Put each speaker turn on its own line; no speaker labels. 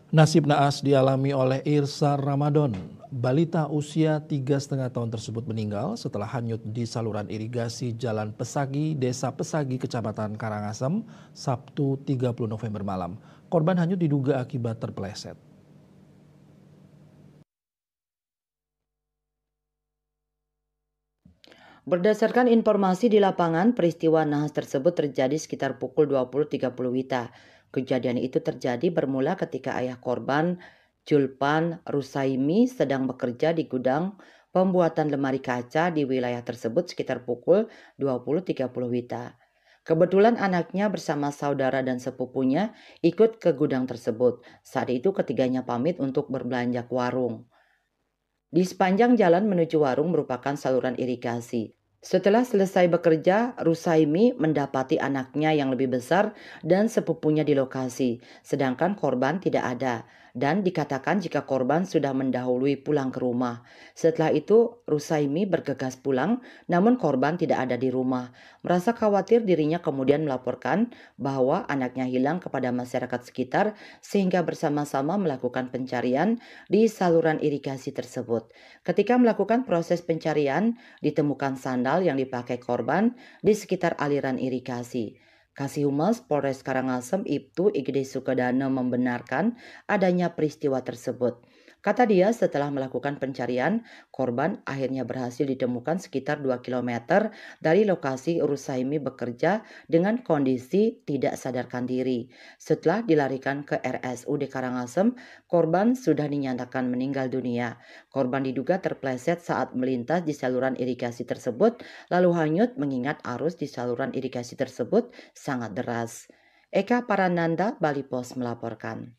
Nasib naas dialami oleh Irsa Ramadan. Balita usia 3,5 tahun tersebut meninggal setelah hanyut di saluran irigasi Jalan Pesagi, Desa Pesagi, Kecamatan Karangasem, Sabtu 30 November malam. Korban hanyut diduga akibat terpeleset.
Berdasarkan informasi di lapangan, peristiwa nahas tersebut terjadi sekitar pukul 20.30 WITA. Kejadian itu terjadi bermula ketika ayah korban, Julpan Rusaimi, sedang bekerja di gudang pembuatan lemari kaca di wilayah tersebut sekitar pukul 20.30 WITA. Kebetulan anaknya bersama saudara dan sepupunya ikut ke gudang tersebut. Saat itu ketiganya pamit untuk berbelanja ke warung. Di sepanjang jalan menuju warung merupakan saluran irigasi. Setelah selesai bekerja, Rusaimi mendapati anaknya yang lebih besar dan sepupunya di lokasi, sedangkan korban tidak ada. Dan dikatakan jika korban sudah mendahului pulang ke rumah. Setelah itu, Rusaimi bergegas pulang, namun korban tidak ada di rumah. Merasa khawatir, dirinya kemudian melaporkan bahwa anaknya hilang kepada masyarakat sekitar, sehingga bersama-sama melakukan pencarian di saluran irigasi tersebut. Ketika melakukan proses pencarian, ditemukan sandal yang dipakai korban di sekitar aliran irigasi. Kasih Humas Polres Karangasem Ibtu Igede Sukadana membenarkan adanya peristiwa tersebut. Kata dia, setelah melakukan pencarian, korban akhirnya berhasil ditemukan sekitar 2 km dari lokasi Rusaimi bekerja dengan kondisi tidak sadarkan diri. Setelah dilarikan ke RSUD Karangasem, korban sudah dinyatakan meninggal dunia. Korban diduga terpleset saat melintas di saluran irigasi tersebut, lalu hanyut mengingat arus di saluran irigasi tersebut sangat deras. Eka Parananda, Bali Pos melaporkan.